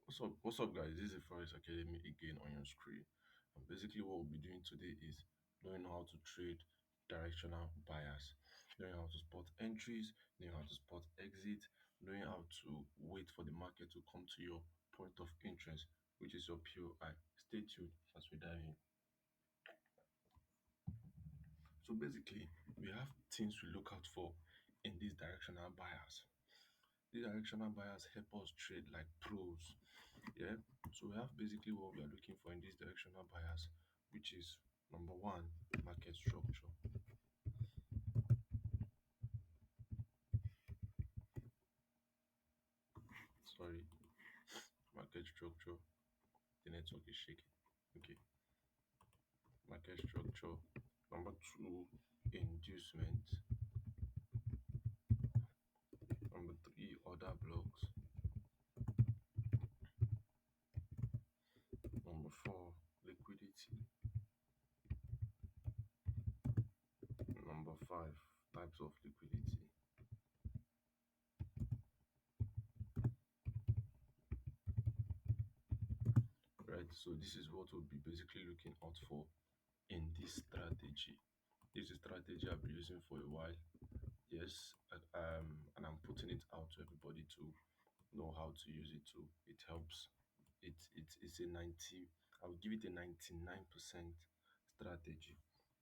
What's up, guys? This is Forex Academy again on your screen. And basically, what we'll be doing today is knowing how to trade directional bias, knowing how to spot entries, knowing how to spot exit, knowing how to wait for the market to come to your point of interest, which is your POI. Stay tuned as we dive in. So basically, we have things we look out for in these directional bias. These directional bias help us trade like pros. Yeah. So we have basically what we are looking for in this directional bias, which is number one, market structure. Sorry, market structure. The network is shaking. Okay, market structure. Number two, inducement. Number three, order blocks. Number four, liquidity. Number five, types of liquidity. Right. So this is what we'll be basically looking out for in this strategy. This is a strategy I've been using for a while. Yes, and I'm putting it out to everybody to know how to use it too. It helps. It's a 90. I would give it a 99% strategy,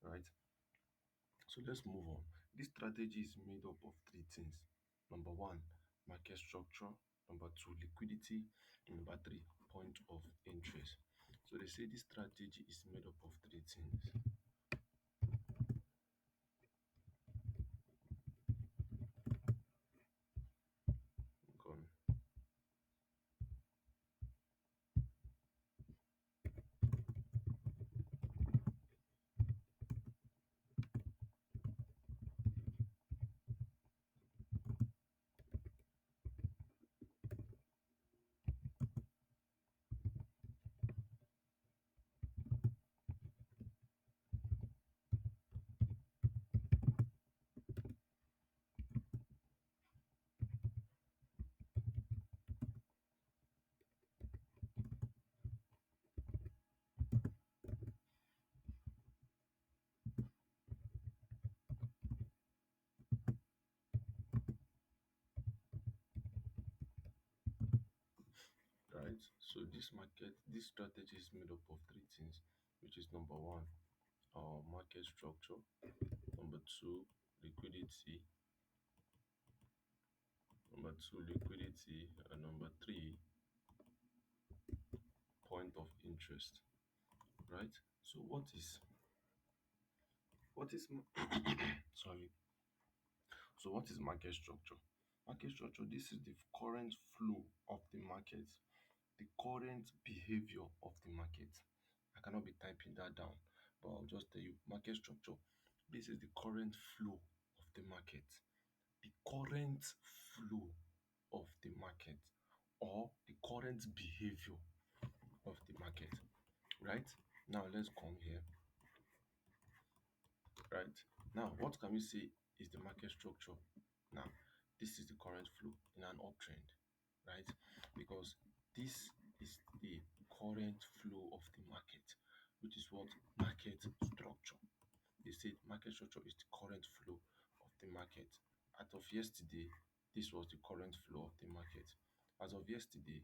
right? So let's move on. This strategy is made up of three things. Number one, market structure. Number two, liquidity. And number three, point of interest. So they say this strategy is made up of three things. Gone. Right? So this strategy is made up of three things, which is number one, market structure. Number two, liquidity. Number two, liquidity. And number three, point of interest. Right? So what is sorry. So what is market structure? Market structure, this is the current flow of the market, the current behavior of the market. I cannot be typing that down, but I'll just tell you market structure. This is the current flow of the market, the current flow of the market, or the current behavior of the market. Right? Now let's come here. Right? Now, what can we say is the market structure? Now, this is the current flow in an uptrend, right? Because this is the current flow of the market, which is what market structure. They say market structure is the current flow of the market. As of yesterday, this was the current flow of the market. As of yesterday,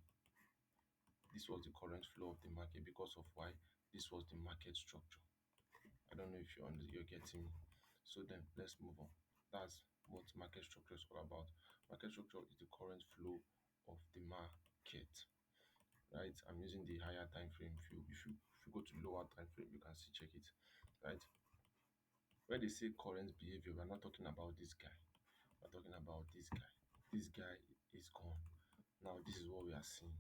this was the current flow of the market because of why this was the market structure. I don't know if you're getting me. So then let's move on. That's what market structure is all about. Market structure is the current flow of the market. Right? I'm using the higher time frame. If you go to lower time frame, you can see check it. Right? When they say current behavior, we're not talking about this guy. We're talking about this guy. This guy is gone. Now this is what we are seeing.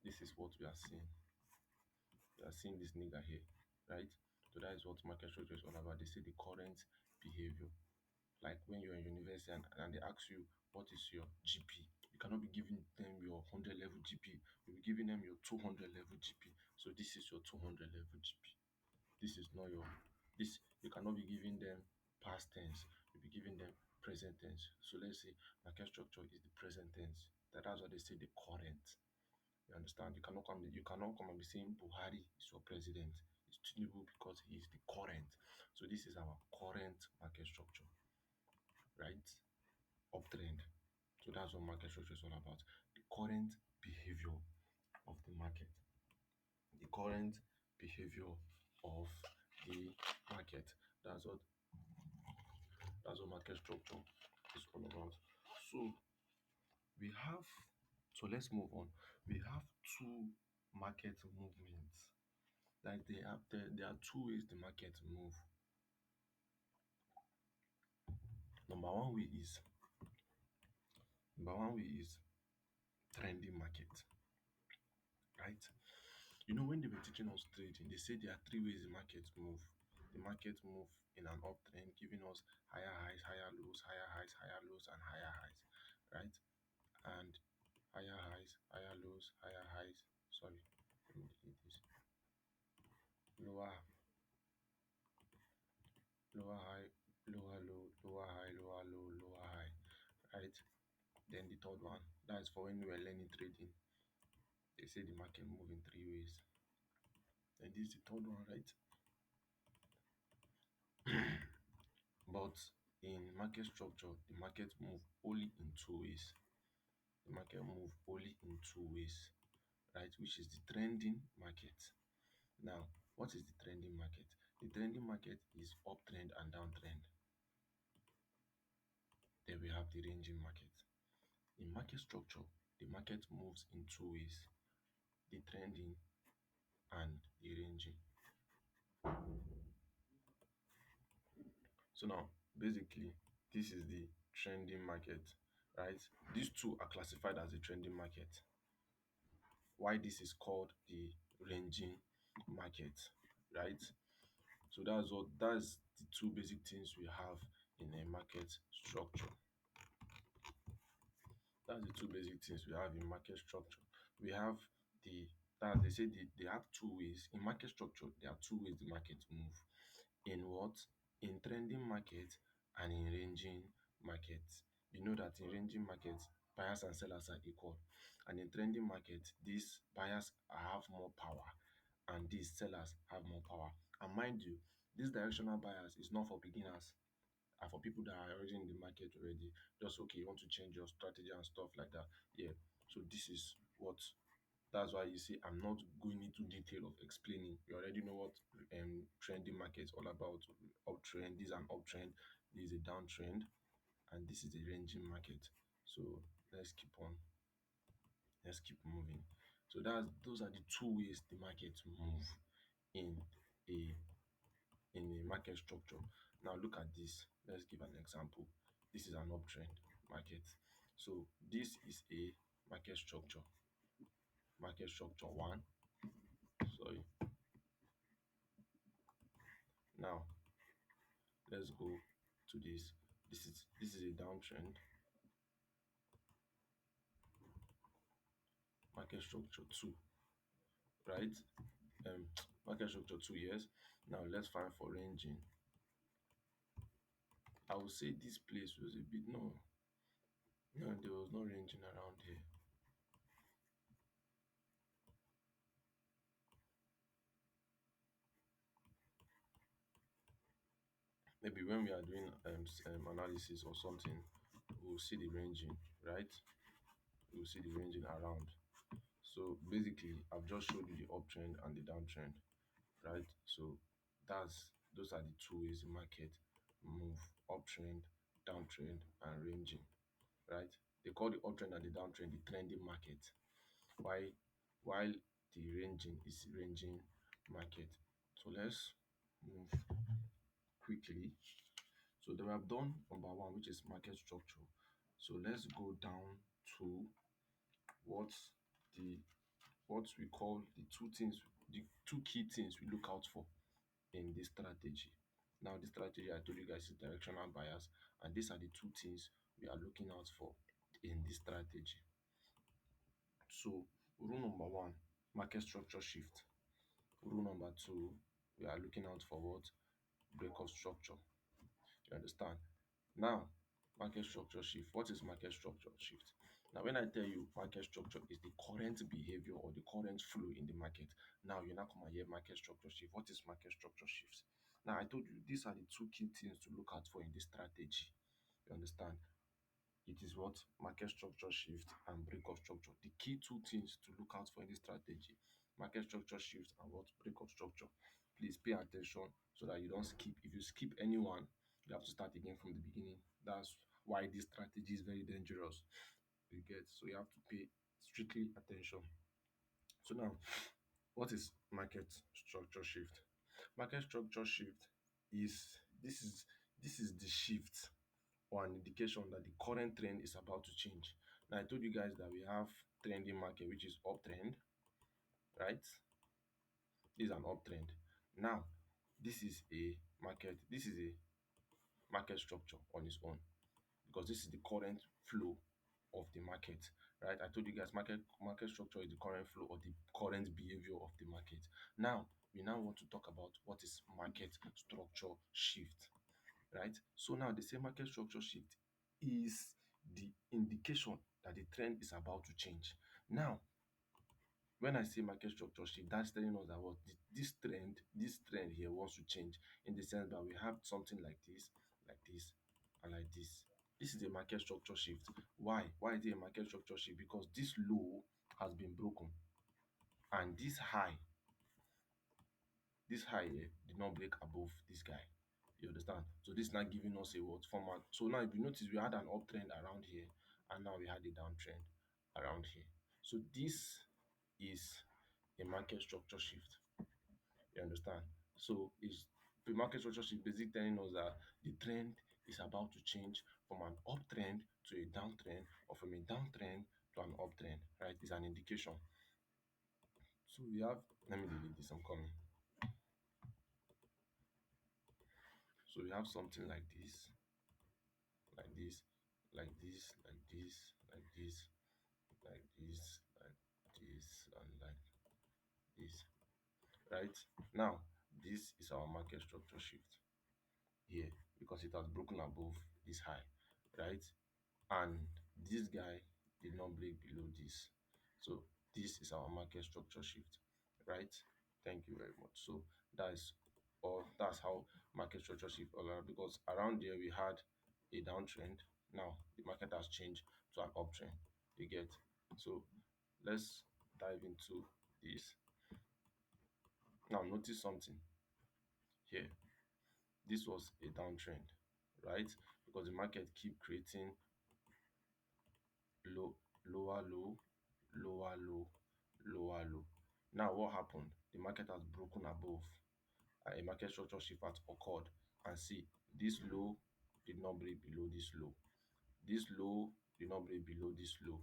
This is what we are seeing. We are seeing this nigga here, right? So that is what market structure is all about. They say the current behavior. Like when you're in university and they ask you what is your GP, you cannot be giving them your 100 level GP. You'll be giving them your 200 level GP. So this is your 200 level GP. This is not your this. You cannot be giving them past tense. You'll be giving them present tense. So let's say market structure is the present tense. That's what they say the current. You understand? You cannot come and be saying Buhari is your president. It's Tinubu because he is the current. So this is our current market structure, right? Uptrend. So that's what market structure is all about. The current behavior of the market. The current behavior of the market. That's what that's what market structure is all about. So we have so let's move on. We have two market movements. Like there are two ways the market move. Number one way is number one way is trending market, right? You know, when they were teaching us trading, they said there are three ways the market move. The market move in an uptrend, giving us higher highs, higher lows, higher highs, higher lows, and higher highs, right? And higher highs, higher lows, higher highs. Sorry, let me delete this. Lower, lower high, lower low, lower high, lower low, lower high, right? Then the third one, that's for when we are learning trading. They say the market move in three ways. Then this is the third one, right? But in market structure, the market move only in two ways. The market move only in two ways, right? Which is the trending market. Now, what is the trending market? The trending market is uptrend and downtrend. Then we have the ranging market. In market structure, the market moves in two ways, the trending and the ranging. So now, basically, this is the trending market, right? These two are classified as the trending market. Why this is called the ranging market, right? So that's the two basic things we have in a market structure. That's the two basic things we have in market structure. We have the that they say they have two ways in market structure. There are two ways the market move. In what? In trending market and in ranging market. You know that in ranging market, buyers and sellers are equal. And in trending market, these buyers have more power and these sellers have more power. And mind you, this directional bias is not for beginners and for people that are already in the market already. Just okay, you want to change your strategy and stuff like that. Yeah. So this is what that's why you see I'm not going into detail of explaining. You already know what trending market is all about. Uptrend, this is an uptrend, this is a downtrend, and this is a ranging market. So let's keep on, let's keep moving. So that's those are the two ways the market move in a market structure. Now look at this. Let's give an example. This is an uptrend market. So this is a market structure. Market structure one. Sorry. Now let's go to this. This is a downtrend market structure two, right? Um, market structure two, yes. Now let's find for ranging. I would say this place was a bit no, there was no ranging around here. Maybe when we are doing analysis or something, we'll see the ranging, right? We'll see the ranging around. So basically, I've just showed you the uptrend and the downtrend, right? So that's those are the two ways the market move: uptrend, downtrend, and ranging, right? They call the uptrend and the downtrend the trending market. Why? While the ranging is ranging market. So let's move quickly. So we have done number one, which is market structure. So let's go down to what the what we call the two key things we look out for in this strategy. Now, this strategy I told you guys is directional bias, and these are the two things we are looking out for in this strategy. So, rule number one, market structure shift. Rule number two, we are looking out for what? Break of structure. You understand? Now, market structure shift. What is market structure shift? Now, when I tell you market structure is the current behavior or the current flow in the market, now you now come and hear market structure shift. What is market structure shifts? Now, I told you these are the two key things to look out for in this strategy. You understand? It is what market structure shift and break of structure. The key two things to look out for in this strategy: market structure shift and what break of structure. Please pay attention so that you don't skip. If you skip anyone, you have to start again from the beginning. That's why this strategy is very dangerous. You get, so you have to pay strictly attention. So now, what is market structure shift? Market structure shift is this is this is the shift or an indication that the current trend is about to change. Now, I told you guys that we have trending market, which is uptrend, right? This is an uptrend. Now, this is a market structure on its own because this is the current flow of the market, right? I told you guys market structure is the current flow or the current behavior of the market. Now, we now want to talk about what is market structure shift, right? So now the same market structure shift is the indication that the trend is about to change. Now, when I say market structure shift, that's telling us that this trend here wants to change in the sense that we have something like this, and like this. This is a market structure shift. Why? Why is it a market structure shift? Because this low has been broken, and this high here did not break above this guy. You understand? So this is now giving us a what format. So now if you notice, we had an uptrend around here, and now we had a downtrend around here. So this is a market structure shift. You understand? So it's the market structure shift basically telling us that the trend is about to change from an uptrend to a downtrend, or from a downtrend to an uptrend, right? It's an indication. So we have, let me delete this, I'm coming. So we have something like this, like this, like this, like this, like this, like this, like this, and like this, right? Now, this is our market structure shift here because it has broken above this high, right? And this guy did not break below this. So this is our market structure shift, right? Thank you very much. So that's that's how market structure shift all around, because around there we had a downtrend. Now the market has changed to an uptrend. You get, so let's dive into this. Now notice something here. This was a downtrend, right? Because the market keep creating low, lower low, lower low, lower low. Now what happened? The market has broken above. A market structure shift has occurred, and see, this low did not break below this low. This low did not break below this low.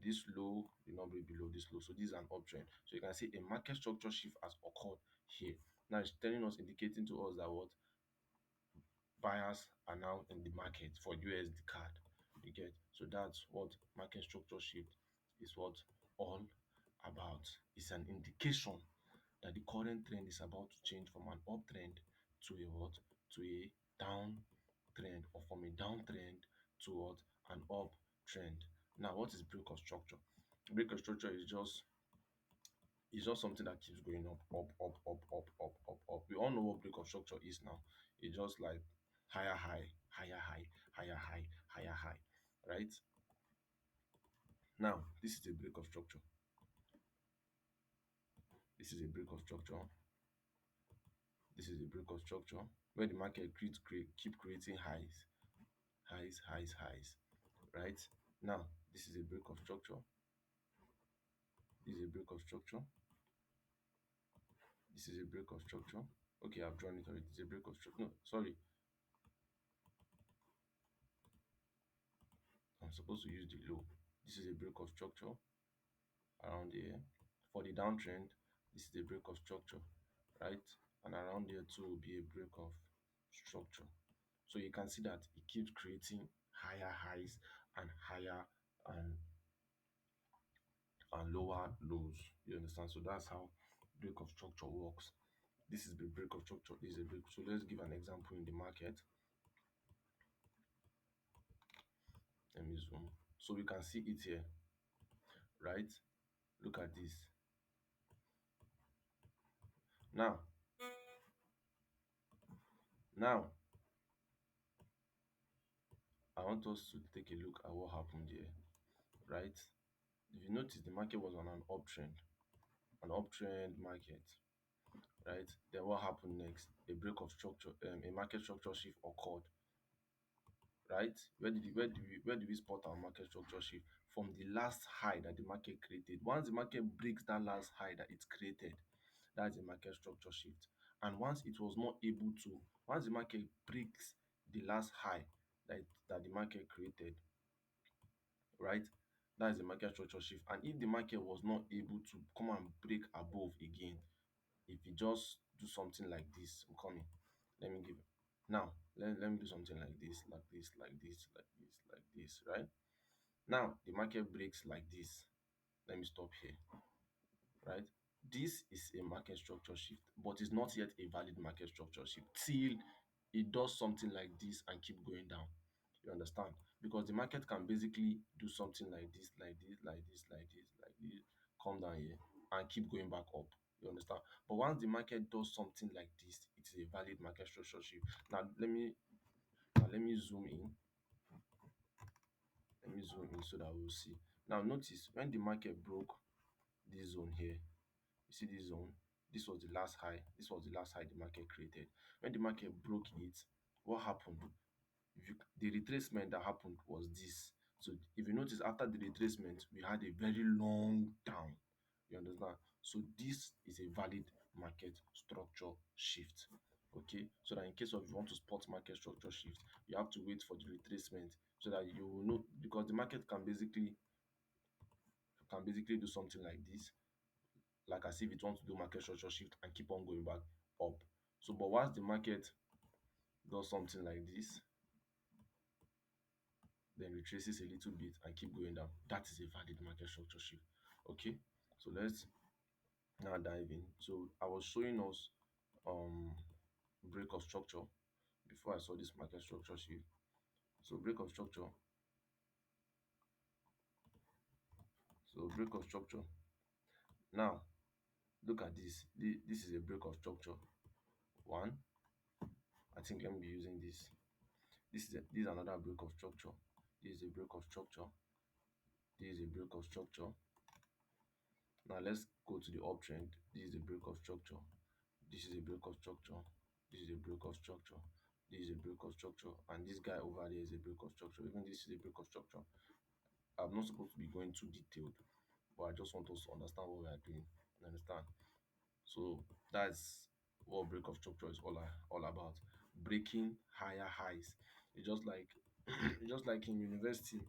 This low did not break below this low. So this is an uptrend. So you can see a market structure shift has occurred here. Now it's telling us, indicating to us that what buyers are now in the market for USD card. You get, so that's what market structure shift is what all about. It's an indication that the current trend is about to change from an uptrend to a what? To a down trend, or from a downtrend to what? An uptrend. Now, what is break of structure? Break of structure is just something that keeps going up, up, up, up, up, up, up, up. We all know what break of structure is now. It's just like higher high, higher high, higher high, higher high, right? Now, this is a break of structure. This is a break of structure. This is a break of structure where the market keep creating highs, highs, highs, highs, right? Now, this is a break of structure. This is a break of structure. This is a break of structure. Okay, I've drawn it already. It's a break of structure. No, sorry. I'm supposed to use the low. This is a break of structure around here. For the downtrend, this is a break of structure, right? And around here too will be a break of structure. So you can see that it keeps creating higher highs and higher and lower lows. You understand? So that's how break of structure works. This is the break of structure. This is a break. So let's give an example in the market. Let me zoom. So we can see it here, right? Look at this. Now, now I want us to take a look at what happened here, right? If you notice, the market was on an uptrend market, right? Then what happened next? A break of structure, a market structure shift occurred, right? Where do we spot our market structure shift? From the last high that the market created. Once the market breaks that last high that it created, that's a market structure shift. And once the market breaks the last high that the market created, right? That is a market structure shift. And if the market was not able to come and break above again, if you just do something like this, I'm coming. Let me give now. Let me do something like this, like this, like this, like this, like this, right? Now the market breaks like this. Let me stop here, right? This is a market structure shift, but it's not yet a valid market structure shift till it does something like this and keep going down. You understand? Because the market can basically do something like this, like this, like this, like this, like this, come down here and keep going back up. You understand? But once the market does something like this, it is a valid market structure shift. Now let me zoom in. Let me zoom in so that we'll see. Now notice when the market broke this zone here, you see this zone? This was the last high. This was the last high the market created. When the market broke it, what happened? The retracement that happened was this. So if you notice, after the retracement, we had a very long down. You understand? So this is a valid market structure shift. Okay, so that in case of you want to spot market structure shift, you have to wait for the retracement so that you will know, because the market can basically do something like this, like as if it wants to do market structure shift and keep on going back up. So but once the market does something like this, then retraces a little bit and keep going down, that is a valid market structure shift. Okay, so let's now dive in. So I was showing us um break of structure before I saw this market structure shift. So break of structure. So break of structure. Now look at this. This is a break of structure. One, I think let me be using this. This is another break of structure. This is a break of structure. This is a break of structure. Now let's go to the uptrend. This is a break of structure. This is a break of structure. This is a break of structure. This is a break of structure. And this guy over there is a break of structure. Even this is a break of structure. I'm not supposed to be going too detailed, but I just want us to understand what we are doing. You understand? So that's what break of structure is all about. Breaking higher highs. It's just like it's just like in university.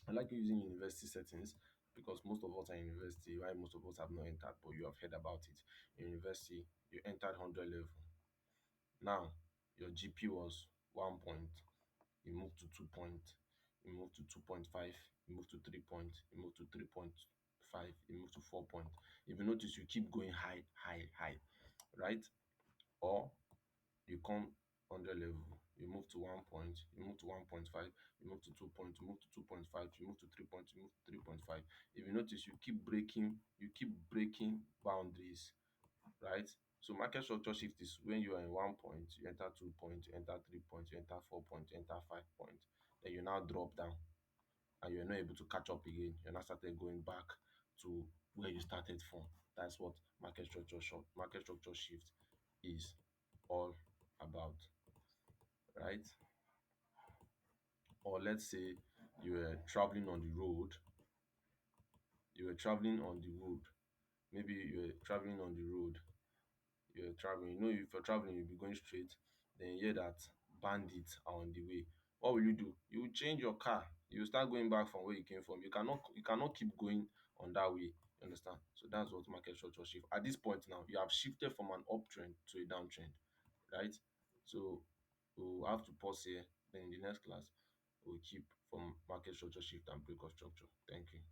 I like using university settings because most of us are in university, while most of us have not entered, but you have heard about it. In university, you entered 100 level. Now, your GP was 1 point, you moved to 2 point, you moved to 2.5, you moved to 3 point, you moved to 3.5, you moved to 4 point. If you notice, you keep going high, high, high, right? Or you come 100 level, you move to 1 point, you move to 1.5, you move to 2 point, you move to 2.5, you move to 3 point, you move to 3.5. If you notice, you keep breaking boundaries, right? So market structure shift is when you are in 1 point, you enter 2 point, you enter 3 point, you enter 4 point, you enter 5 point, then you now drop down and you're not able to catch up again. You're now started going back to where you started from. That's what market structure shift is all about, right? Or let's say you were traveling on the road, you were traveling on the road, maybe you were traveling on the road, you're traveling, if you're traveling, you'll be going straight, then you hear that bandits are on the way. What will you do? You will change your car, you will start going back from where you came from. You cannot keep going on that way. You understand? So that's what market structure shift. At this point now, you have shifted from an uptrend to a downtrend, right? So we'll have to pause here. Then in the next class, we'll keep from market structure shift and break of structure. Thank you.